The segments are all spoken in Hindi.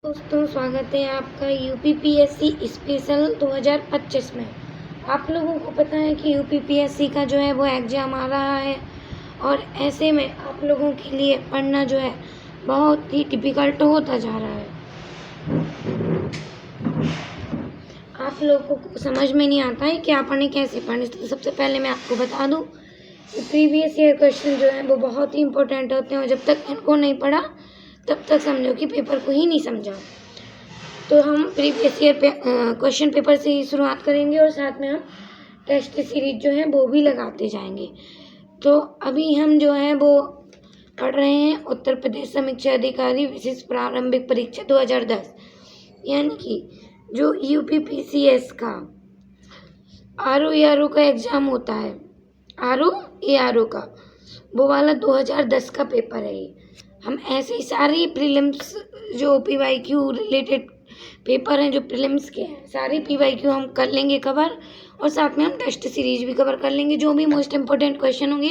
दोस्तों, स्वागत है आपका यूपीपीएससी स्पेशल 2025 में। आप लोगों को पता है कि यूपीपीएससी का जो है वो एग्ज़ाम आ रहा है और ऐसे में आप लोगों के लिए पढ़ना जो है बहुत ही डिफ़िकल्ट होता जा रहा है। आप लोगों को समझ में नहीं आता है क्या पढ़ें, कैसे पढ़ें। तो सबसे पहले मैं आपको बता दूं कि प्रीवियस ईयर क्वेश्चन जो है वो बहुत ही इंपॉर्टेंट होते हैं और जब तक इनको नहीं पढ़ा तब तक समझो कि पेपर को ही नहीं समझा। तो हम प्रीवियस ईयर क्वेश्चन पेपर से ही शुरुआत करेंगे और साथ में हम टेस्ट सीरीज जो है वो भी लगाते जाएंगे। तो अभी हम जो है वो पढ़ रहे हैं उत्तर प्रदेश समीक्षा अधिकारी विशिष्ट प्रारंभिक परीक्षा 2010, यानी कि जो यूपीपीसीएस का आरओ का एग्ज़ाम होता है, आरओ का वो वाला 2010 का पेपर है ये। हम ऐसे ही सारी प्रीलिम्स जो पीवाईक्यू रिलेटेड पेपर हैं, जो प्रीलिम्स के हैं, सारी पीवाईक्यू हम कर लेंगे कवर और साथ में हम टेस्ट सीरीज भी कवर कर लेंगे। जो भी मोस्ट इम्पोर्टेंट क्वेश्चन होंगे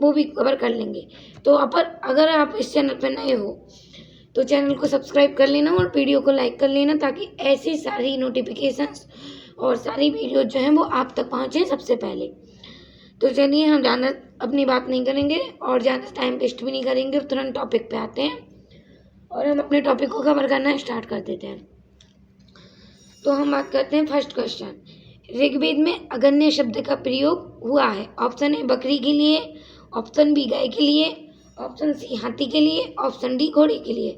वो भी कवर कर लेंगे। तो अगर आप इस चैनल पर नए हो तो चैनल को सब्सक्राइब कर लेना और वीडियो को लाइक कर लेना ताकि ऐसी सारी नोटिफिकेशंस और सारी वीडियो जो हैं वो आप तक पहुँचे सबसे पहले। तो चलिए, हम ज़्यादा अपनी बात नहीं करेंगे और ज़्यादा टाइम वेस्ट भी नहीं करेंगे, तुरंत टॉपिक पे आते हैं और हम अपने टॉपिक को कवर करना स्टार्ट कर देते हैं। तो हम बात करते हैं फर्स्ट क्वेश्चन। ऋग्वेद में अगन्य शब्द का प्रयोग हुआ है। ऑप्शन ए बकरी के लिए, ऑप्शन बी गाय के लिए, ऑप्शन सी हाथी के लिए, ऑप्शन डी घोड़े के लिए।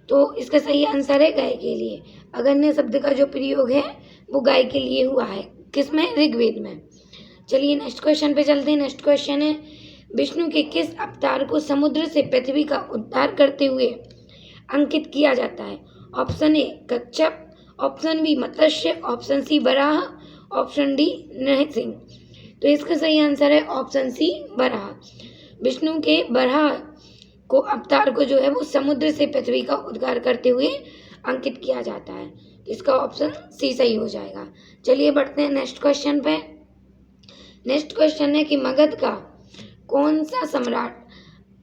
तो इसका सही आंसर है गाय के लिए। अगन्य शब्द का जो प्रयोग है वो गाय के लिए हुआ है। किसमें? ऋग्वेद में। चलिए नेक्स्ट क्वेश्चन पे चलते हैं। नेक्स्ट क्वेश्चन है, विष्णु के किस अवतार को समुद्र से पृथ्वी का उद्धार करते हुए अंकित किया जाता है? Option A Kachchhap, option B Matsya, option C Varaha, option D Narasimha. तो इसका सही आंसर है ऑप्शन सी वराह। विष्णु के वराह को अवतार को जो है वो समुद्र से पृथ्वी का उद्धार करते हुए अंकित किया जाता है। इसका ऑप्शन सी सही हो जाएगा। चलिए बढ़ते हैं नेक्स्ट क्वेश्चन पे। नेक्स्ट क्वेश्चन है कि मगध का कौन सा सम्राट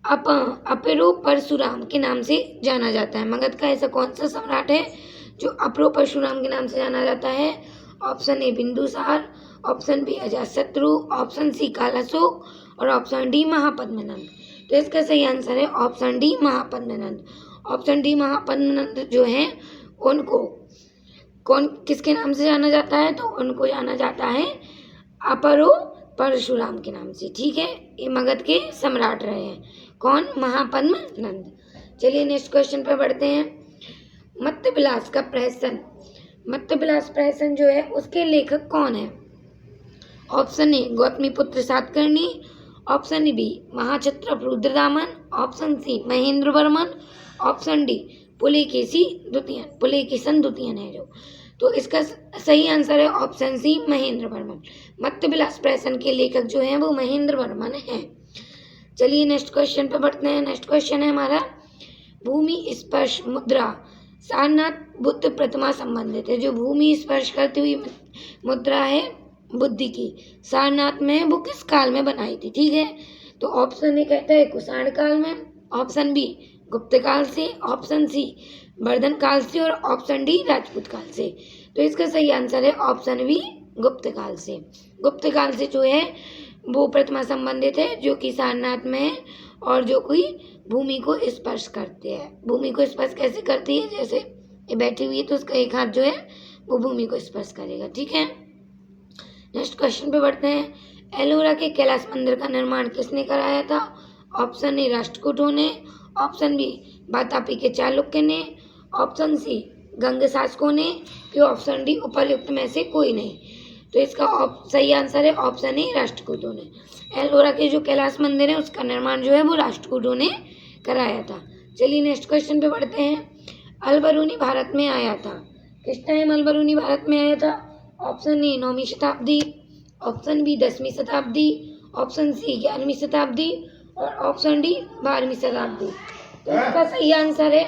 अपेरो परशुराम के नाम से जाना जाता है? मगध का ऐसा कौन सा सम्राट है जो अपेरो परशुराम के नाम से जाना जाता है? Option A Bindusara, option B Ajatashatru, option C Kalashoka और ऑप्शन डी महापद्मनंद। तो इसका सही आंसर है option D Mahapadmananda. Option D Mahapadmananda जो है उनको किसके नाम से जाना जाता है? तो उनको जाना जाता है अपेरो परशुराम के नाम से। ठीक है, ये मगध के सम्राट रहे हैं। कौन? महापद्मनंद। चलिए नेक्स्ट क्वेश्चन पर बढ़ते हैं। मत्स्यविलास का प्रहसन, मत्स्यविलास प्रहसन जो है उसके लेखक कौन है? Option A Gautamiputra Satakarni, option B Mahakshatrapa Rudradaman, option C Mahendra Varman, option D Pulakeshin द्वितीय है जो। तो इसका सही आंसर है ऑप्शन सी महेंद्र वर्मन। मत्स्यविलास प्रहसन के लेखक जो हैं वो महेंद्र वर्मन हैं। चलिए नेक्स्ट क्वेश्चन पे बढ़ते हैं। नेक्स्ट क्वेश्चन है हमारा, भूमि स्पर्श मुद्रा सारनाथ बुद्ध प्रतिमा संबंधित है। जो भूमि स्पर्श करती हुई मुद्रा है बुद्ध की, सारनाथ में, वो किस काल में बनाई थी? ठीक है, तो ऑप्शन ए कहता है कुषाण काल में, ऑप्शन बी गुप्त काल से, ऑप्शन सी वर्धन काल से और ऑप्शन डी राजपूत काल से। तो इसका सही आंसर है ऑप्शन बी गुप्त काल से। गुप्त काल से जो है वो प्रतिमा संबंधित है जो कि सारनाथ में है और जो कोई भूमि को स्पर्श करते हैं। भूमि को स्पर्श कैसे करती है? जैसे ये बैठी हुई है तो उसका एक हाथ जो है वो भूमि को स्पर्श करेगा। ठीक है, नेक्स्ट क्वेश्चन पे बढ़ते हैं। एलोरा के कैलाश मंदिर का निर्माण किसने कराया था? ऑप्शन ए राष्ट्रकूटों ने, ऑप्शन बी वातापी के चालुक्य ने, ऑप्शन सी गंग शासकों ने, फिर ऑप्शन डी उपर्युक्त में से कोई नहीं। तो इसका सही आंसर है ऑप्शन ए राष्ट्रकूटों ने। एलोरा के जो कैलाश मंदिर है उसका निर्माण जो है वो राष्ट्रकूटों ने कराया था। चलिए नेक्स्ट क्वेश्चन पे बढ़ते हैं। अलबरूनी भारत में आया था, किस टाइम अलबरूनी भारत में आया था? ऑप्शन ए 9वीं शताब्दी, ऑप्शन बी 10वीं शताब्दी, ऑप्शन सी 11वीं शताब्दी और ऑप्शन डी 12वीं शताब्दी। तो इसका सही आंसर है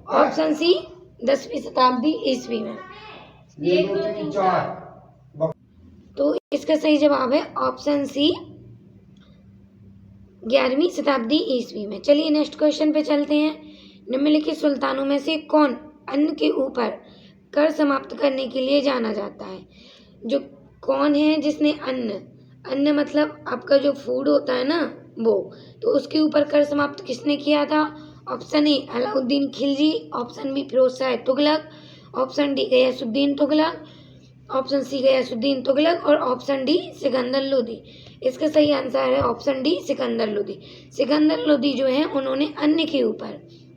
ऑप्शन सी 10वीं शताब्दी ईस्वी में। तो इसका सही जवाब है ऑप्शन सी 11वीं शताब्दी ईस्वी में। चलिए नेक्स्ट क्वेश्चन पे चलते हैं। निम्नलिखित सुल्तानों में से कौन अन्न के ऊपर कर समाप्त करने के लिए जाना जाता है। जो कौन है जिसने अन्न मतलब आपका जो फूड होता है ना वो, तो उसके ऊपर कर समाप्त किसने किया था? Option A Alauddin Khilji, option B Firoz Shah Tughlaq, option D Ghiyasuddin Tughlaq, option C Ghiyasuddin Tughlaq और ऑप्शन डी सिकंदर लोदी। इसका सही आंसर है ऑप्शन डी सिकंदर लोदी। सिकंदर लोदी जो है उन्होंने अन्न के ऊपर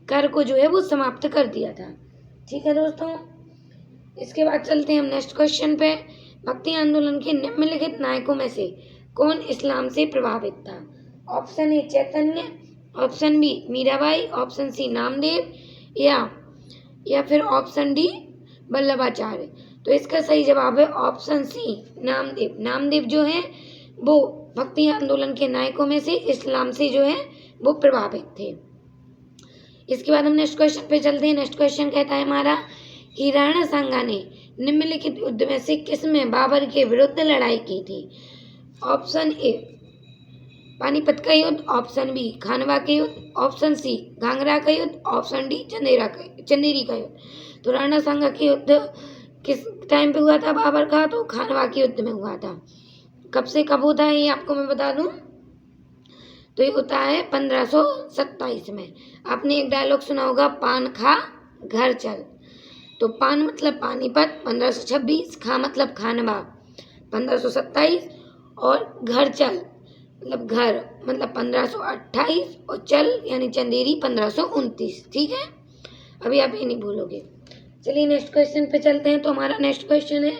कर को जो है वो समाप्त कर दिया था। ठीक है दोस्तों, इसके बाद चलते हैं हम नेक्स्ट क्वेश्चन पे। भक्ति आंदोलन के निम्नलिखित नायकों में से कौन इस्लाम से प्रभावित था? Option A Chaitanya, option B Meerabai, option C Namdev या फिर ऑप्शन डी वल्लभाचार्य। तो इसका सही जवाब है ऑप्शन सी नामदेव। नामदेव जो है वो भक्ति आंदोलन के नायकों में से इस्लाम से जो है वो प्रभावित थे। इसके बाद हम नेक्स्ट क्वेश्चन पे चलते हैं। नेक्स्ट क्वेश्चन कहता है हमारा कि राणा सांगा ने निम्नलिखित युद्ध में से किसमें बाबर के विरुद्ध लड़ाई की थी? ऑप्शन ए पानीपत का युद्ध, ऑप्शन बी खानवा के युद्ध, ऑप्शन सी घाघरा का युद्ध, ऑप्शन डी चंदेरी का युद्ध। तो राणा सांगा के युद्ध किस टाइम पे हुआ था बाबर का? तो खानवा के युद्ध में हुआ था। कब से कब होता है ये आपको मैं बता दूं, तो ये होता है 1527 में। आपने एक डायलॉग सुना होगा, पान खा घर चल। तो पान मतलब पानीपत 1526, खा मतलब खानवा 1527 और घर चल मतलब घर मतलब 1528 और चल यानी चंदेरी 1529। ठीक है, अभी आप ये नहीं भूलोगे। चलिए नेक्स्ट क्वेश्चन पे चलते हैं। तो हमारा नेक्स्ट क्वेश्चन है,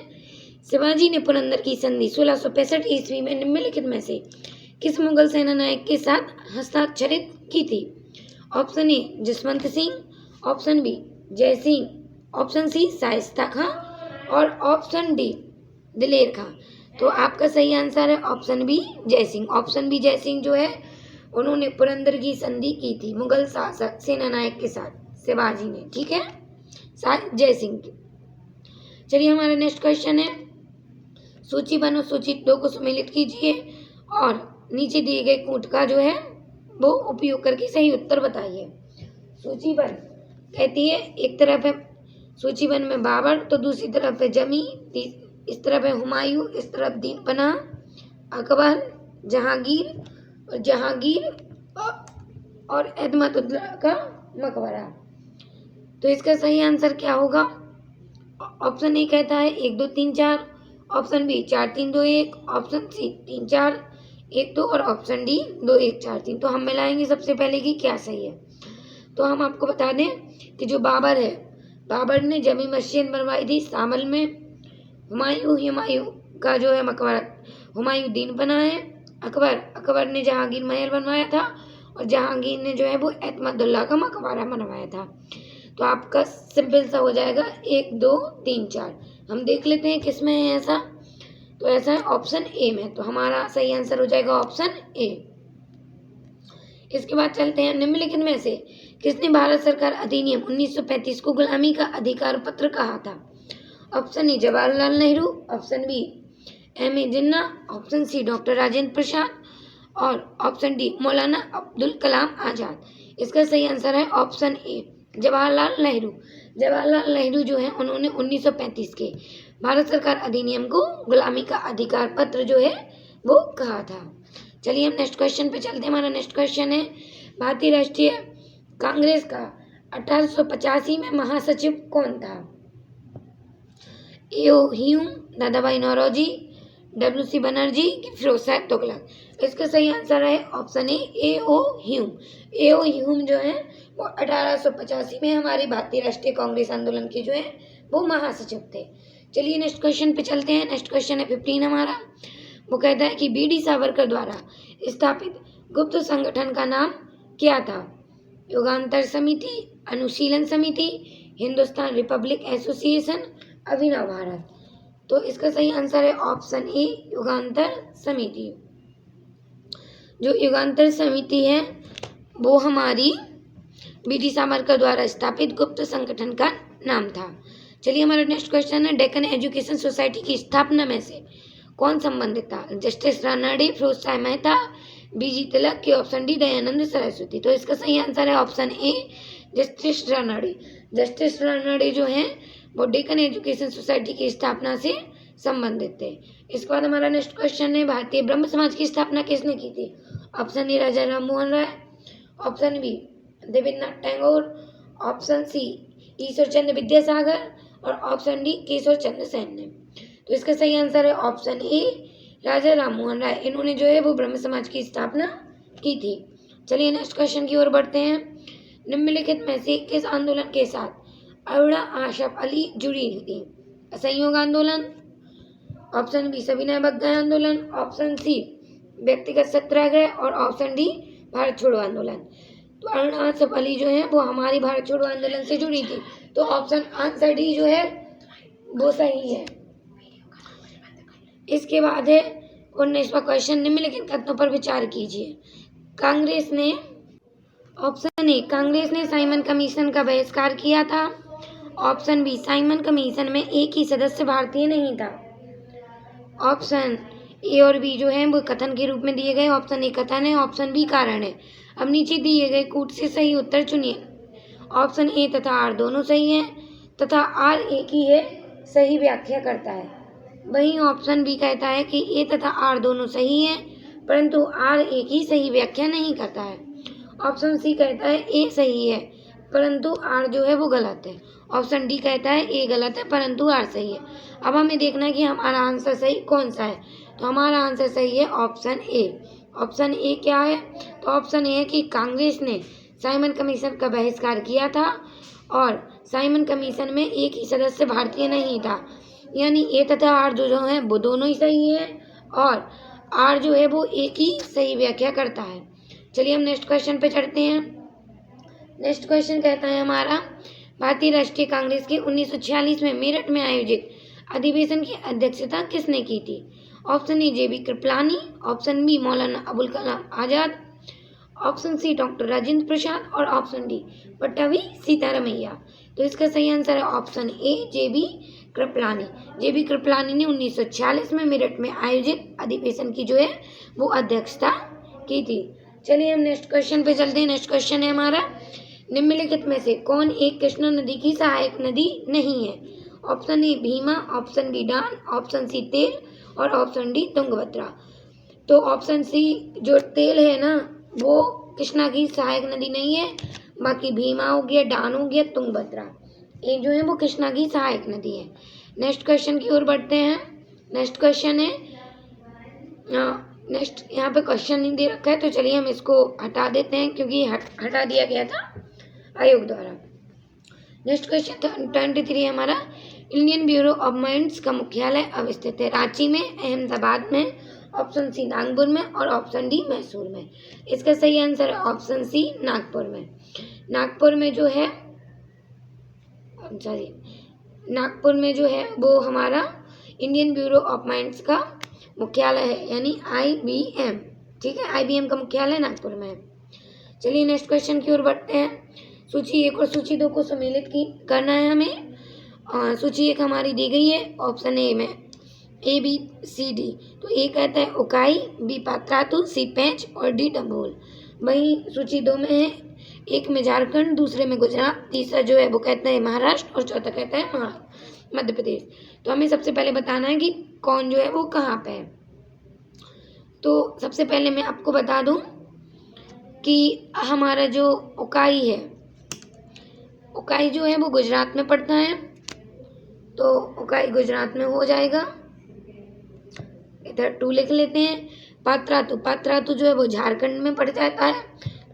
शिवाजी ने पुरंदर की संधि 1665 ईस्वी में निम्नलिखित में से किस मुगल सेना नायक के साथ हस्ताक्षरित की थी? Option A Jaswant Singh, option B Jai Singh, option C Shaista Khan और ऑप्शन डी दिलेर खां। तो आपका सही आंसर है option B Jai Singh. Option B Jai Singh जो है उन्होंने पुरंदर की संधि की थी मुगल शासक सेना नायक के साथ शिवाजी ने। ठीक है, जय सिंह की। चलिए हमारा नेक्स्ट क्वेश्चन है, सूची 1 और सूची 2 को सम्मिलित कीजिए और नीचे दिए गए कूट का जो है वो उपयोग करके सही उत्तर बताइए। सूची 1 कहती है, एक तरफ है सूची 1 में बाबर, तो दूसरी तरफ है जमी, इस तरफ है हुमायूं, इस तरफ दीन पनाह, अकबर, जहांगीर और अहमदुल्ला का मकबरा। तो इसका सही आंसर क्या होगा? ऑप्शन ए कहता है 1 2 3 4, ऑप्शन बी 4 3 2 1, ऑप्शन सी 3 4 1 2 और ऑप्शन डी 2 1 4 3। तो हम मिलाएंगे सबसे पहले कि क्या सही है। तो हम आपको बता दें कि जो बाबर है, बाबर ने जमी मस्जिद बनवाई थी शामल में। हुमायूं का जो है मकबरा, हुमायूं दीन बना है। अकबर ने जहांगीर महल बनवाया था और जहांगीर ने जो है वो अहमदुल्ला का मकबरा बनवाया था। तो आपका सिंपल सा हो जाएगा 1 2 3 4। हम देख लेते हैं किस में है ऐसा। तो ऐसा है ऑप्शन ए में, तो हमारा सही आंसर हो जाएगा ऑप्शन ए। इसके बाद चलते हैं, निम्नलिखित में से किसने भारत सरकार अधिनियम 1935 को गुलामी का अधिकार पत्र कहा था? Option A Jawaharlal Nehru, option B M.A. Jinnah, option C doctor Rajendra Prasad और ऑप्शन डी मौलाना अब्दुल कलाम आजाद। इसका सही आंसर है ऑप्शन ए जवाहरलाल नेहरू। जवाहरलाल नेहरू जो है उन्होंने 1935 के भारत सरकार अधिनियम को गुलामी का अधिकार पत्र जो है वो कहा था। चलिए हम नेक्स्ट क्वेश्चन पे चलते हैं। हमारा नेक्स्ट क्वेश्चन है, भारतीय राष्ट्रीय कांग्रेस का 1885 में महासचिव कौन था? A O. Hume, Dadabhai Naoroji, W.C. Banerjee की फिरोज शाह तुगलक। इसका सही आंसर है option A A O. Hume. A O. Hume जो है वो 1885 में हमारी भारतीय राष्ट्रीय कांग्रेस आंदोलन के जो है वो महासचिव थे। चलिए नेक्स्ट क्वेश्चन पे चलते हैं। नेक्स्ट क्वेश्चन है 15 हमारा। वो कहता है कि बी.डी. सावरकर द्वारा स्थापित गुप्त संगठन का नाम क्या था? युगांतर समिति, अनुशीलन समिति, हिंदुस्तान रिपब्लिक एसोसिएशन, अभिनव भारत। तो इसका सही आंसर है ऑप्शन ए युगांतर समिति। जो युगांतर समिति है वो हमारी बी.डी. सावरकर द्वारा स्थापित गुप्त संगठन का नाम था। चलिए हमारा नेक्स्ट क्वेश्चन है, डेक्कन एजुकेशन सोसाइटी की स्थापना में से कौन संबंधित था? Justice Ranade, Firoz Shah Mehta, B G. तिलक की, ऑप्शन डी दयानंद सरस्वती। तो इसका सही आंसर है ऑप्शन ए जस्टिस रानडे। जस्टिस रानडे जो हैं वो डेक्कन एजुकेशन सोसाइटी की स्थापना से संबंधित थे। इसके बाद हमारा नेक्स्ट क्वेश्चन है, भारतीय ब्रह्म समाज की स्थापना किसने की थी? Option A Raja Ram Mohan Roy, option B Devendranath Tagore, option C Ishwar Chandra Vidyasagar और ऑप्शन डी केशव चंद्र सेन ने। तो इसका सही आंसर है ऑप्शन ए राजा राम मोहन राय। इन्होंने जो है वो ब्रह्म समाज की स्थापना की थी। चलिए नेक्स्ट क्वेश्चन की ओर बढ़ते हैं। निम्नलिखित में से किस आंदोलन के साथ अरुणा आशफ अली जुड़ी थी? असहयोग आंदोलन, ऑप्शन बी सविनय बख्तर आंदोलन, ऑप्शन सी व्यक्तिगत सत्याग्रह और ऑप्शन डी भारत छोड़ो आंदोलन। तो अरुणा आशफ अली जो है वो हमारी भारत छोड़ो आंदोलन से जुड़ी थी। तो ऑप्शन आंसर डी जो है वो सही है। इसके बाद है 19वां क्वेश्चन, निम्नलिखित कथनों पर विचार कीजिए। कांग्रेस ने, ऑप्शन ए कांग्रेस ने साइमन कमीशन का बहिष्कार किया था, ऑप्शन बी साइमन कमीशन में एक ही सदस्य भारतीय नहीं था। ऑप्शन ए और बी जो है वो कथन के रूप में दिए गए। ऑप्शन ए कथन है, ऑप्शन बी कारण है। अब नीचे दिए गए कूट से सही उत्तर चुनिए। ऑप्शन ए तथा आर दोनों सही हैं तथा आर एक ही है सही व्याख्या करता है। वहीं ऑप्शन बी कहता है कि ए तथा आर दोनों सही हैं परंतु आर एक ही सही व्याख्या नहीं करता है। ऑप्शन सी कहता है ए सही है परंतु आर जो है वो गलत है। ऑप्शन डी कहता है ए गलत है परंतु आर सही है। अब हमें देखना है कि हमारा आंसर सही कौन सा है। तो हमारा आंसर सही है ऑप्शन ए। ऑप्शन ए क्या है? तो ऑप्शन ए है कि कांग्रेस ने साइमन कमीशन का बहिष्कार किया था और साइमन कमीशन में एक ही सदस्य भारतीय नहीं था। यानी ए तथा आर जो है वो दोनों ही सही है और आर जो है वो एक ही सही व्याख्या करता है। चलिए हम नेक्स्ट क्वेश्चन पे चढ़ते हैं। नेक्स्ट क्वेश्चन कहता है हमारा, भारतीय राष्ट्रीय कांग्रेस के 1946 में मेरठ में आयोजित अधिवेशन की अध्यक्षता किसने की थी? Option A J B Kripalani, option B Maulana Abul Kalam Azad, option C doctor Rajendra Prasad और ऑप्शन डी पट्टाभी सीतारमैया। तो इसका सही आंसर है ऑप्शन ए जेबी कृपलानी। जेबी कृपलानी ने 1946 में मेरठ में आयोजित अधिवेशन की जो है वो अध्यक्षता की थी। चलिए हम नेक्स्ट क्वेश्चन पे चलते हैं। नेक्स्ट क्वेश्चन है हमारा, निम्नलिखित में से कौन एक कृष्णा नदी की सहायक नदी नहीं है? Option A Bhima, option B Don, option C Tel और ऑप्शन डी तुंगभद्रा। तो ऑप्शन सी जो तेल है ना वो कृष्णा की सहायक नदी नहीं है, बाकी भीमा हो गया, डान हो गया, तुंगभद्रा ये जो है वो कृष्णा की सहायक नदी है। नेक्स्ट क्वेश्चन की ओर बढ़ते हैं। नेक्स्ट क्वेश्चन है, नेक्स्ट यहाँ पे क्वेश्चन नहीं दे रखा है तो चलिए हम इसको हटा देते हैं क्योंकि हटा दिया गया था आयोग द्वारा। नेक्स्ट क्वेश्चन 23 हमारा, इंडियन ब्यूरो ऑफ माइंस का मुख्यालय अब स्थित है रांची में, अहमदाबाद में, ऑप्शन सी नागपुर में और ऑप्शन डी मैसूर में। इसका सही आंसर है ऑप्शन सी नागपुर में। नागपुर में जो है नागपुर में जो है वो हमारा इंडियन ब्यूरो ऑफ माइंस का मुख्यालय है यानी IBM। ठीक है, IBM का मुख्यालय नागपुर में है। चलिए नेक्स्ट क्वेश्चन की ओर बढ़ते हैं। सूची 1 और सूची 2 को सम्मिलित करना है हमें। सूची 1 हमारी दी गई है ऑप्शन ए में ABCD। तो ए कहता है उकाई, बी पात्रातु, सी पेंच और डी डम्बोल। वहीं सूची 2 में है, एक में झारखंड, दूसरे में गुजरात, तीसरा जो है वो कहता है महाराष्ट्र और चौथा कहता है मध्य प्रदेश। तो हमें सबसे पहले बताना है कि कौन जो है वो कहाँ पे है। तो सबसे पहले मैं आपको बता दूं कि हमारा जो उकाई है, उकाई जो है वो गुजरात में पड़ता है। तो उकाई गुजरात में हो जाएगा, इधर 2 लिख लेते हैं। पात्रातु जो है वो झारखंड में पड़ जाता है,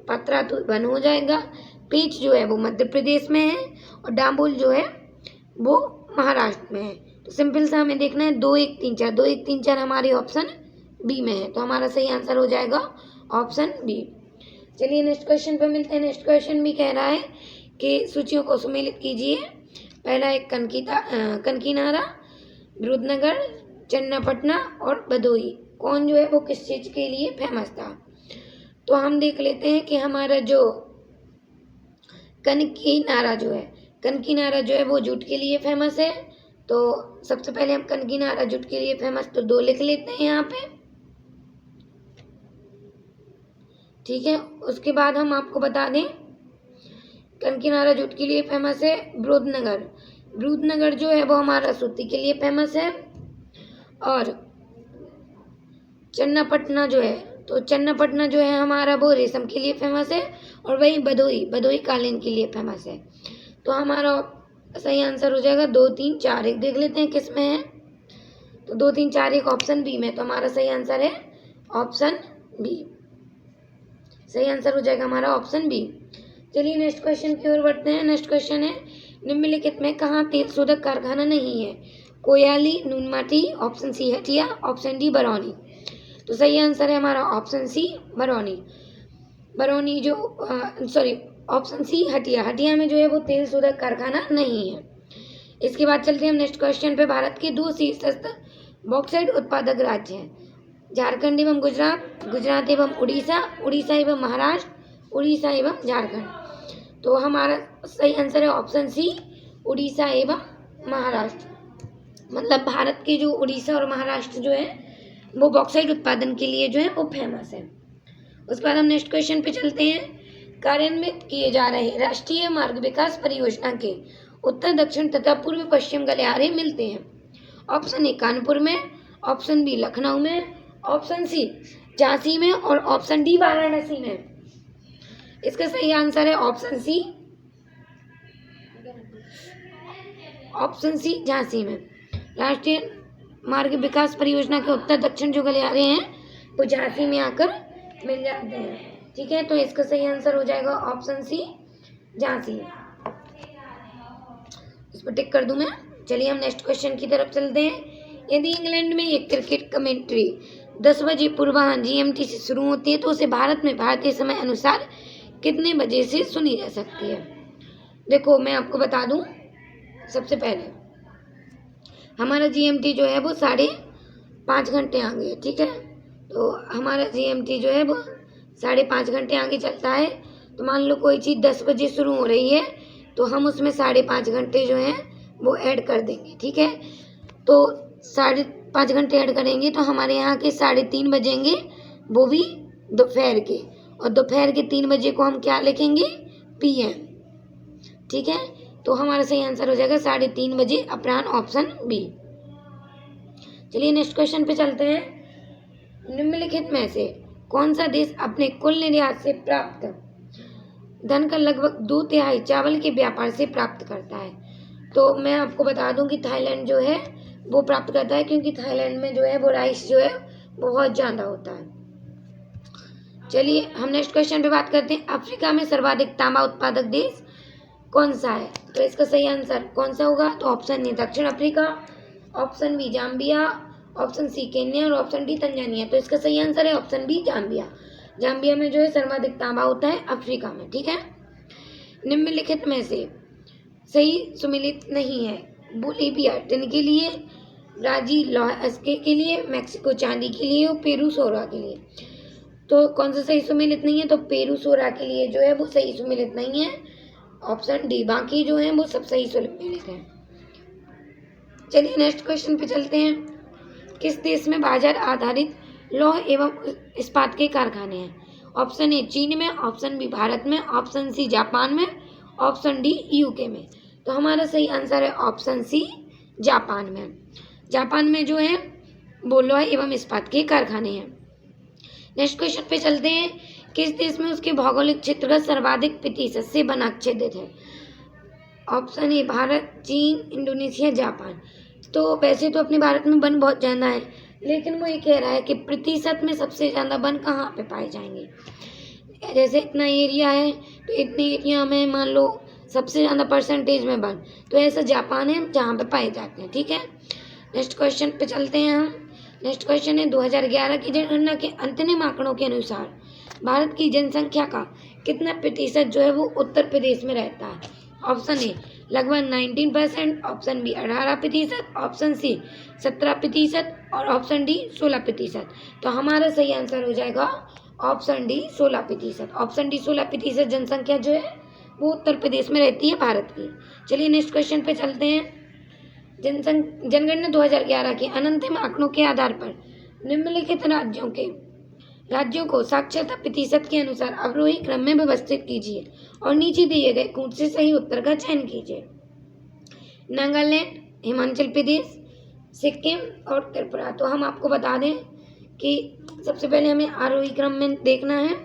पात्रातु 1 हो जाएगा। पेंच जो है वो मध्य प्रदेश में है और डाम्बोल जो है वो महाराष्ट्र में है। तो सिंपल सा हमें देखना है 2 1 3 4, 2 1 3 4 हमारे ऑप्शन बी में है। तो हमारा सही आंसर हो जाएगा ऑप्शन बी। चलिए नेक्स्ट क्वेश्चन पे मिलते हैं। नेक्स्ट क्वेश्चन भी कह रहा है कि सूचियों को सम्मिलित कीजिए। पहला है कनकीनारा, विरुधनगर, चन्नापटना और भदोही। कौन जो है वो किस चीज़ के लिए फेमस था? तो हम देख लेते हैं कि हमारा जो कनकीनारा जो है वो जूट के लिए फेमस है। तो सबसे पहले हम कनकीनारा जूट के लिए फेमस तो 2 लिख लेते हैं यहाँ पे। ठीक है, उसके बाद हम आपको बता दें कनकिनारा जूट के लिए फेमस है। ब्रूदनगर जो है वो हमारा सूती के लिए फेमस है। और चन्नापटना जो है हमारा वो रेशम के लिए फेमस है। और वही भदोही कालीन के लिए फेमस है। तो हमारा सही आंसर हो जाएगा 2, 3, 4। एक देख लेते हैं किस में है। तो 2, 3, 4 एक ऑप्शन बी में। तो हमारा सही आंसर है ऑप्शन बी। सही आंसर हो जाएगा हमारा ऑप्शन बी। चलिए नेक्स्ट क्वेश्चन की ओर बढ़ते हैं। नेक्स्ट क्वेश्चन है, निम्नलिखित में कहाँ तेल शोधक कारखाना नहीं है? Koyali, Noonmati, option C Hatia, option D Barauni. तो सही आंसर है हमारा option C Barauni option C Hatia में जो है वो तेल शोधक कारखाना नहीं है। इसके बाद चलते हैं हम नेक्स्ट क्वेश्चन पे। भारत के 2 शीर्षस्थ बॉक्साइट उत्पादक राज्य हैं, झारखंड एवं गुजरात एवं उड़ीसा एवं महाराष्ट्र, उड़ीसा एवं झारखंड। तो हमारा सही आंसर है ऑप्शन सी उड़ीसा एवं महाराष्ट्र। मतलब भारत के जो उड़ीसा और महाराष्ट्र जो है वो बॉक्साइट उत्पादन के लिए जो है वो फेमस है। उसके बाद हम नेक्स्ट क्वेश्चन पे चलते हैं। कार्यान्वित किए जा रहे राष्ट्रीय मार्ग विकास परियोजना के उत्तर, दक्षिण तथा पूर्व पश्चिम गलियारे मिलते हैं। ऑप्शन ए कानपुर में, ऑप्शन बी लखनऊ में, ऑप्शन सी झांसी में और ऑप्शन डी वाराणसी में। इसका सही आंसर है ऑप्शन सी झांसी में। राष्ट्रीय मार्ग विकास परियोजना के उत्तर दक्षिण जो गलियारे हैं वो झांसी में आकर मिल जाते हैं। ठीक है, तो इसका सही आंसर हो जाएगा ऑप्शन सी झांसी। इस पर टिक कर दूं मैं। चलिए हम नेक्स्ट क्वेश्चन की तरफ चलते हैं। यदि इंग्लैंड में एक क्रिकेट कमेंट्री 10 बजे पूर्वाह्न GMT से शुरू होती है तो उसे भारत में भारतीय समय अनुसार कितने बजे से सुनी जा सकती है? देखो मैं आपको बता दूं, सबसे पहले हमारा GMT जो है वो 5.5 घंटे आगे है। ठीक है, तो हमारा GMT जो है वो 5.5 घंटे आगे चलता है। तो मान लो कोई चीज़ 10 बजे शुरू हो रही है तो हम उसमें 5.5 घंटे जो हैं वो ऐड कर देंगे। ठीक है, तो 5.5 घंटे ऐड करेंगे तो हमारे यहाँ के 3:30 बजेंगे, वो भी दोपहर के। और दोपहर के 3 बजे को हम क्या लिखेंगे? PM। ठीक है, तो हमारा सही आंसर हो जाएगा 3:30 बजे अपराह्न, ऑप्शन बी। चलिए नेक्स्ट क्वेश्चन पे चलते हैं। निम्नलिखित में से कौन सा देश अपने कुल निर्यात से प्राप्त धन का लगभग 2/3 चावल के व्यापार से प्राप्त करता है? तो मैं आपको बता दूं कि थाईलैंड जो है वो प्राप्त करता है, क्योंकि थाईलैंड में जो है वो राइस जो है बहुत ज़्यादा होता है। चलिए हम नेक्स्ट क्वेश्चन पे बात करते हैं। अफ्रीका में सर्वाधिक तांबा उत्पादक देश कौन सा है? तो इसका सही आंसर कौन सा होगा? तो ऑप्शन ए दक्षिण Africa, option B Zambia, option C Kenya और ऑप्शन डी तंजानिया। तो इसका सही आंसर है ऑप्शन बी जाम्बिया में जो है सर्वाधिक तांबा होता है अफ्रीका में। ठीक है, निम्नलिखित में से सही सुमेलित नहीं है। बोलीविया टिन के लिए, ब्राजील लौह अस्के के लिए, मैक्सिको चांदी के लिए और पेरू सोरा के लिए। तो कौन सा सही सुमेलित नहीं है? तो पेरू सोरा के लिए जो है वो सही सुमेलित नहीं है, ऑप्शन डी। बाकी जो है वो सब सही सुमेलित है। चलिए नेक्स्ट क्वेश्चन पे चलते हैं। किस देश में बाजार आधारित लौह एवं इस्पात के कारखाने हैं? ऑप्शन ए चीन में, ऑप्शन बी भारत में, ऑप्शन सी जापान में, ऑप्शन डी UK में। तो हमारा सही आंसर है ऑप्शन सी जापान में। जापान में जो है वो लौह एवं इस्पात के कारखाने हैं। नेक्स्ट क्वेश्चन पे चलते हैं। किस देश में उसके भौगोलिक क्षेत्र का सर्वाधिक प्रतिशत से वन आच्छादित है? ऑप्शन ए भारत, चीन, इंडोनेशिया, जापान। तो वैसे तो अपने भारत में वन बहुत ज़्यादा है, लेकिन वो ये कह रहा है कि प्रतिशत में सबसे ज़्यादा वन कहाँ पे पाए जाएंगे। जैसे इतना एरिया है तो इतने एरिया में मान लो सबसे ज़्यादा परसेंटेज में वन, तो ऐसा जापान है जहाँ पे पाए जाते हैं। ठीक है, नेक्स्ट क्वेश्चन पे चलते हैं हम। नेक्स्ट क्वेश्चन है 2011 की जनगणना के अंतिम आंकड़ों के अनुसार भारत की जनसंख्या का कितना प्रतिशत जो है वो उत्तर प्रदेश में रहता है? ऑप्शन ए लगभग 19%, ऑप्शन बी 18%, ऑप्शन सी 17% और ऑप्शन डी 16%। तो हमारा सही आंसर हो जाएगा ऑप्शन डी 16%। ऑप्शन डी 16% जनसंख्या जो है वो उत्तर प्रदेश में रहती है भारत की। चलिए नेक्स्ट क्वेश्चन पे चलते हैं। जनगणना 2011 के अंतिम आंकड़ों के आधार पर निम्नलिखित राज्यों के राज्यों को साक्षरता प्रतिशत के अनुसार अवरोही क्रम में व्यवस्थित कीजिए और नीचे दिए गए कूट से सही उत्तर का चयन कीजिए। नागालैंड, हिमाचल प्रदेश, सिक्किम और त्रिपुरा। तो हम आपको बता दें कि सबसे पहले हमें आरोही क्रम में देखना है,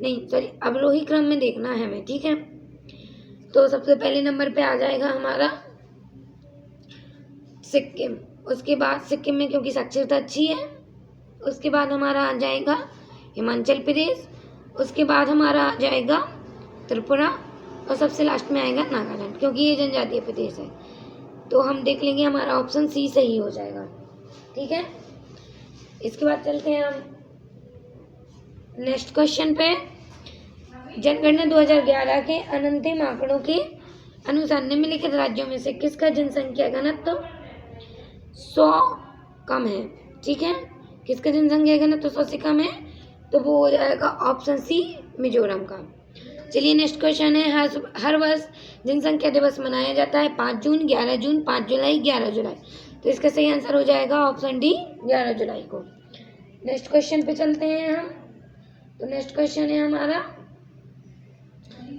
नहीं सॉरी अवरोही क्रम में देखना है हमें, ठीक है। तो सबसे पहले नंबर पे आ जाएगा हमारा सिक्किम, उसके बाद सिक्किम में क्योंकि साक्षरता अच्छी है, उसके बाद हमारा आ जाएगा हिमाचल प्रदेश, उसके बाद हमारा आ जाएगा त्रिपुरा और सबसे लास्ट में आएगा नागालैंड, क्योंकि ये जनजातीय प्रदेश है। तो हम देख लेंगे हमारा ऑप्शन सी सही हो जाएगा, ठीक है। इसके बाद चलते हैं हम नेक्स्ट क्वेश्चन पे। जनगणना 2011 के अंतिम आंकड़ों के अनुसार निम्नलिखित राज्यों में से किसका जनसंख्या घनत्व 100 कम है, ठीक है। किसका जनसंख्या घनत्व 100 से कम है, तो वो हो जाएगा ऑप्शन सी मिजोरम का। चलिए नेक्स्ट क्वेश्चन है, हर वर्ष जनसंख्या दिवस मनाया जाता है 5 जून, 11 जून, 5 जुलाई, 11 जुलाई। तो इसका सही आंसर हो जाएगा ऑप्शन डी 11 जुलाई को। नेक्स्ट क्वेश्चन पे चलते हैं हम। तो नेक्स्ट क्वेश्चन है हमारा,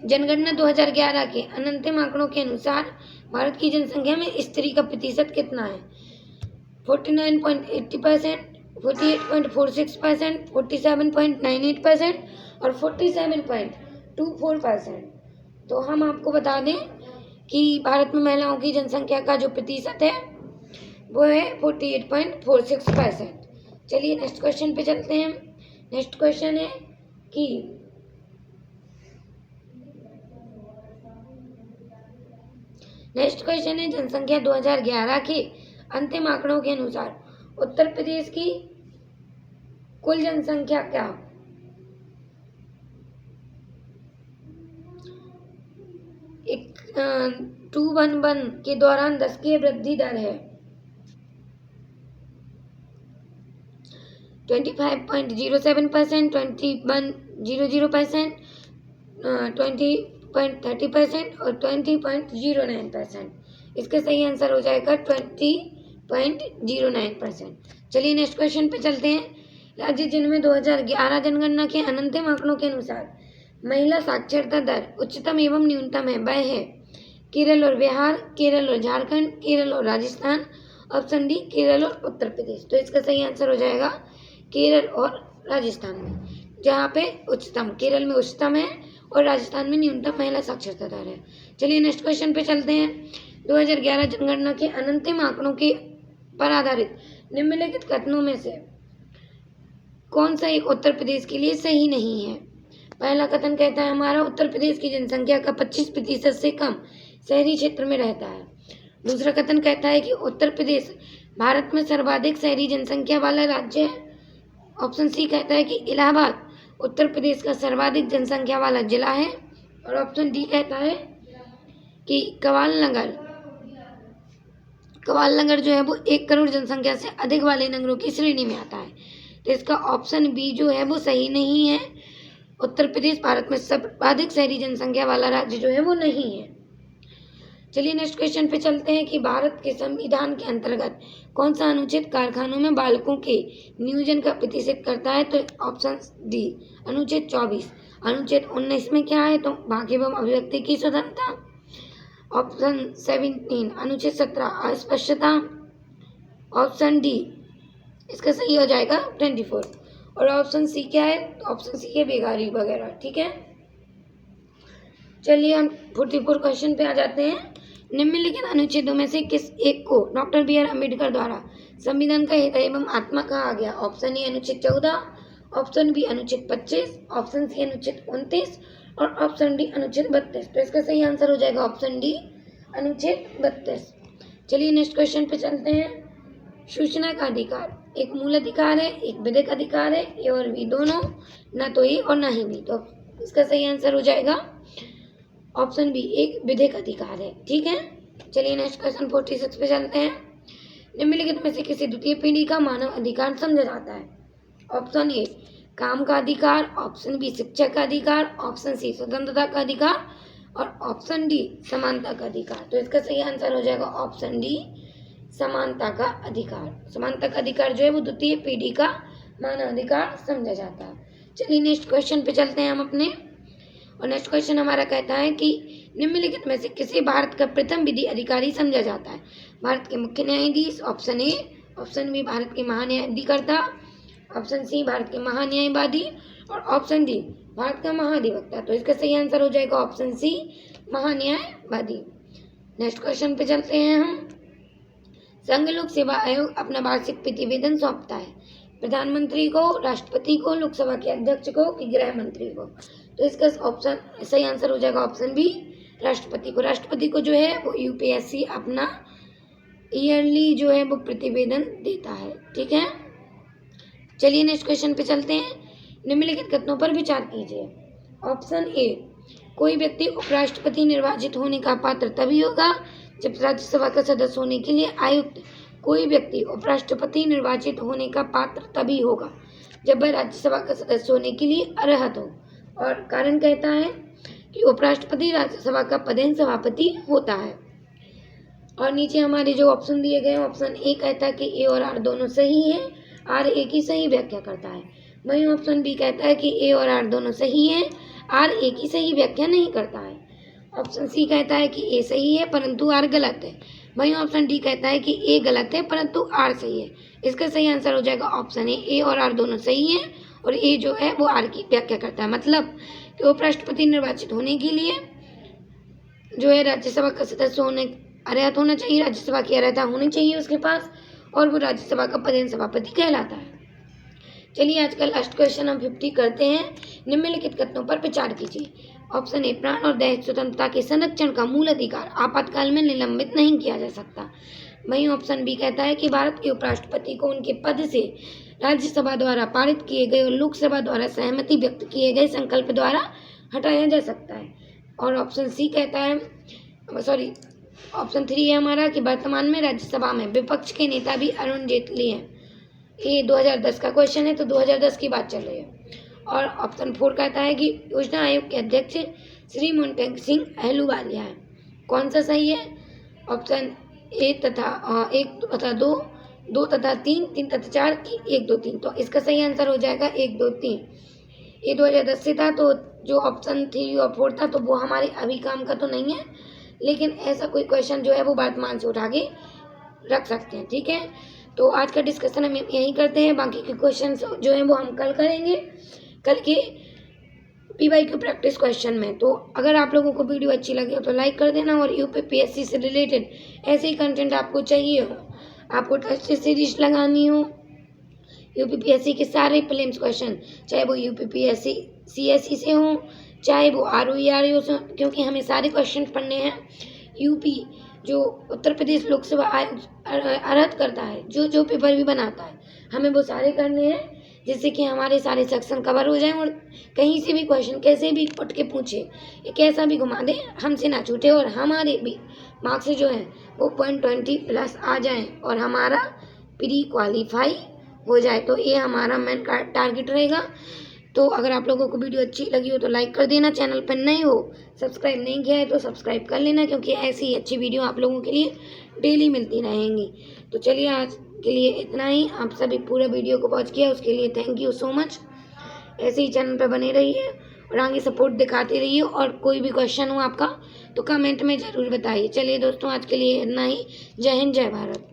जनगणना 2011 के अंतिम आंकड़ों के अनुसार भारत की जनसंख्या में स्त्री का प्रतिशत कितना है? 49.80%, 48.46%, 47.98% और 47.24%। तो हम आपको बता दें कि भारत में महिलाओं की जनसंख्या का जो प्रतिशत है वो है 48.46%। चलिए नेक्स्ट क्वेश्चन पे चलते हैं। नेक्स्ट क्वेश्चन है कि जनसंख्या 2011 के अंतिम आंकड़ों के अनुसार उत्तर प्रदेश की कुल जनसंख्या क्या 2011 के दौरान 10 की वृद्धि दर है 25.07%, 21.00%, 20.30% और 20.09%। इसका सही आंसर हो जाएगा 20.09%। चलिए नेक्स्ट क्वेश्चन पे चलते हैं। राज्य जिनमें 2011 जनगणना के अंतिम आंकड़ों के अनुसार महिला साक्षरता दर उच्चतम एवं न्यूनतम है, वह है केरल और बिहार, केरल और झारखंड, केरल और राजस्थान, ऑप्शन डी केरल और उत्तर प्रदेश। तो इसका सही आंसर हो जाएगा केरल और राजस्थान में, जहाँ पे उच्चतम केरल में उच्चतम है और राजस्थान में न्यूनतम महिला साक्षरता दर है। चलिए नेक्स्ट क्वेश्चन पे चलते हैं। 2011 जनगणना के अंतिम आंकड़ों के पर आधारित निम्नलिखित कथनों में से कौन सा एक उत्तर प्रदेश के लिए सही नहीं है? पहला कथन कहता है हमारा उत्तर प्रदेश की जनसंख्या का 25% से कम शहरी क्षेत्र में रहता है। दूसरा कथन कहता है कि उत्तर प्रदेश भारत में सर्वाधिक शहरी जनसंख्या वाला राज्य है। ऑप्शन सी कहता है कि इलाहाबाद उत्तर प्रदेश का सर्वाधिक जनसंख्या वाला जिला है। और ऑप्शन डी कहता है कि कवाल नगर जो है वो 1 करोड़ जनसंख्या से अधिक वाले नगरों की श्रेणी में आता है। तो इसका ऑप्शन बी जो है वो सही नहीं है। उत्तर प्रदेश भारत में सर्वाधिक शहरी जनसंख्या वाला राज्य जो है वो नहीं है। चलिए नेक्स्ट क्वेश्चन पे चलते हैं कि भारत के संविधान के अंतर्गत कौन सा अनुच्छेद कारखानों में बालकों के नियोजन का प्रतिषेध करता है? तो ऑप्शन डी अनुच्छेद 24। अनुच्छेद 19 में क्या है? तो वाक एवं अभिव्यक्ति की स्वतंत्रता। ऑप्शन 17 अनुच्छेद 17 अस्पृश्यता। ऑप्शन डी इसका सही हो जाएगा 24। और ऑप्शन सी क्या है? ऑप्शन सी है बेगारी वगैरह, ठीक है। चलिए हम 44 क्वेश्चन पे आ जाते हैं। निम्नलिखित अनुच्छेदों में से किस एक को डॉक्टर बी आर अम्बेडकर द्वारा संविधान का हृदय एवं आत्मा कहा गया? ऑप्शन ए अनुच्छेद 14, ऑप्शन बी अनुच्छेद 25, ऑप्शन सी अनुच्छेद 29 और ऑप्शन डी अनुच्छेद 32। तो इसका सही आंसर हो जाएगा ऑप्शन डी अनुच्छेद 32। चलिए नेक्स्ट क्वेश्चन पे चलते हैं। सूचना का अधिकार एक मूल अधिकार है, एक विधिक अधिकार है, ए और बी दोनों, ना तो ए और ना ही बी। तो इसका सही आंसर हो जाएगा ऑप्शन बी एक विधिक अधिकार है, ठीक है। चलिए नेक्स्ट क्वेश्चन 46 पे चलते हैं। निम्नलिखित में से किसी द्वितीय पीढ़ी का मानव अधिकार समझा जाता है? ऑप्शन ए काम का अधिकार, ऑप्शन बी शिक्षा का अधिकार, ऑप्शन सी स्वतंत्रता का अधिकार और ऑप्शन डी समानता का अधिकार। तो इसका सही आंसर हो जाएगा ऑप्शन डी समानता का अधिकार। समानता का अधिकार जो है वो द्वितीय पीढ़ी का मानवाधिकार समझा जाता है। चलिए नेक्स्ट क्वेश्चन पे चलते हैं हम अपने। और नेक्स्ट क्वेश्चन हमारा कहता है कि निम्नलिखित में से किसे भारत का प्रथम विधि अधिकारी समझा जाता है? भारत के मुख्य न्यायाधीश, option A, option B Bharat के महान्यायाधिकर्ता, ऑप्शन सी भारत के महान्यायवादी और ऑप्शन डी भारत का महाधिवक्ता। तो इसका सही आंसर हो जाएगा ऑप्शन सी, महान्यायवादी। नेक्स्ट क्वेश्चन पे चलते हैं हम। संघ लोक सेवा आयोग अपना वार्षिक प्रतिवेदन सौंपता है प्रधानमंत्री को, राष्ट्रपति को, लोकसभा के अध्यक्ष को कि गृह मंत्री को? तो इसका ऑप्शन सही आंसर हो जाएगा ऑप्शन बी, राष्ट्रपति को। राष्ट्रपति को जो है वो यूपीएससी अपना ईयरली जो है वो प्रतिवेदन देता है। ठीक है, चलिए नेक्स्ट क्वेश्चन पे चलते हैं। निम्नलिखित कथनों पर विचार कीजिए। ऑप्शन ए, कोई व्यक्ति उपराष्ट्रपति निर्वाचित होने का पात्र तभी होगा जब राज्यसभा का सदस्य होने के लिए आयुक्त। कोई व्यक्ति उपराष्ट्रपति निर्वाचित होने का पात्र तभी होगा जब वह राज्यसभा का सदस्य होने के लिए अर्हत हो। और कारण कहता है कि उपराष्ट्रपति राज्यसभा का पदेन सभापति होता है। और नीचे हमारे जो ऑप्शन दिए गए हैं, ऑप्शन ए कहता है कि ए और आर दोनों सही है, आर ए की सही व्याख्या करता है। वहीं ऑप्शन बी कहता है कि ए और आर दोनों सही है, आर ए की सही व्याख्या नहीं करता है। ऑप्शन सी कहता है कि ए सही है परंतु आर गलत है। वहीं ऑप्शन डी कहता है कि ए गलत है परंतु आर सही है। इसका सही आंसर हो जाएगा ऑप्शन ए और आर दोनों सही है और ए जो है वो आर की व्याख्या करता है। मतलब कि उपराष्ट्रपति निर्वाचित होने के लिए जो है राज्यसभा का सदस्य होने अर्हत होना चाहिए, राज्यसभा की अर्हता होनी चाहिए उसके पास, और वो राज्यसभा का पदेन सभापति कहलाता है। चलिए आज का लास्ट क्वेश्चन हम 50 करते हैं। निम्नलिखित कथनों पर विचार कीजिए। ऑप्शन ए, प्राण और देह स्वतंत्रता के संरक्षण का मूल अधिकार आपातकाल में निलंबित नहीं किया जा सकता। वहीं ऑप्शन बी कहता है कि भारत के उपराष्ट्रपति को उनके पद से राज्यसभा द्वारा पारित किए गए और लोकसभा द्वारा सहमति व्यक्त किए गए संकल्प द्वारा हटाया जा सकता है। और ऑप्शन सी कहता है, ऑप्शन 3 है हमारा कि वर्तमान में राज्यसभा में विपक्ष के नेता भी अरुण जेटली हैं। ये 2010 का क्वेश्चन है, तो 2010 की बात चल रही है। और ऑप्शन 4 कहता है कि योजना आयोग के अध्यक्ष श्री मोन्टेग सिंह अहलूवालिया है। कौन सा सही है? ऑप्शन ए तथा 1 तथा 2 तथा 3 तथा 4 की 1 2 3। तो इसका सही आंसर हो जाएगा 1 2 3। ये 2010 से था, तो जो ऑप्शन 3 और 4 था तो वो हमारे अभी काम का तो नहीं है, लेकिन ऐसा कोई क्वेश्चन जो है वो वर्तमान से उठा के रख सकते हैं। ठीक है, तो आज का डिस्कशन हम यहीं करते हैं। बाकी के क्वेश्चन जो हैं वो हम कल करेंगे, कल के PYQ प्रैक्टिस क्वेश्चन में। तो अगर आप लोगों को वीडियो अच्छी लगी हो तो लाइक कर देना, और UPPSC से रिलेटेड ऐसे ही कंटेंट आपको चाहिए हो, आपको टेस्ट सीरीज लगानी हो, UPPSC के सारे प्रीलिम्स क्वेश्चन, चाहे वो UPPSC CSE से हो, चाहे वो ROE RAO से, क्योंकि हमें सारे क्वेश्चन पढ़ने हैं। यूपी जो उत्तर प्रदेश लोकसभा आयोग अर्हत करता है, जो पेपर भी बनाता है, हमें वो सारे करने हैं, जिससे कि हमारे सारे सेक्शन कवर हो जाएं और कहीं से भी क्वेश्चन कैसे भी उठ के पूछे, ये कैसा भी घुमा दे, हमसे ना छूटे और हमारे भी मार्क्स जो हैं वो 0.20+ आ जाएं और हमारा प्री क्वालिफाई हो जाए। तो ये हमारा मेन टारगेट रहेगा। तो अगर आप लोगों को वीडियो अच्छी लगी हो तो लाइक कर देना, चैनल पर नए हो, सब्सक्राइब नहीं किया है तो सब्सक्राइब कर लेना, क्योंकि ऐसी अच्छी वीडियो आप लोगों के लिए डेली मिलती रहेंगी। तो चलिए आज के लिए इतना ही। आप सभी पूरा वीडियो को वॉच किया उसके लिए थैंक यू सो मच। ऐसे ही चैनल पर बने रहिए और आगे सपोर्ट दिखाते रहिए, और कोई भी क्वेश्चन हो आपका तो कमेंट में ज़रूर बताइए। चलिए दोस्तों आज के लिए इतना ही। जय हिंद, जय भारत।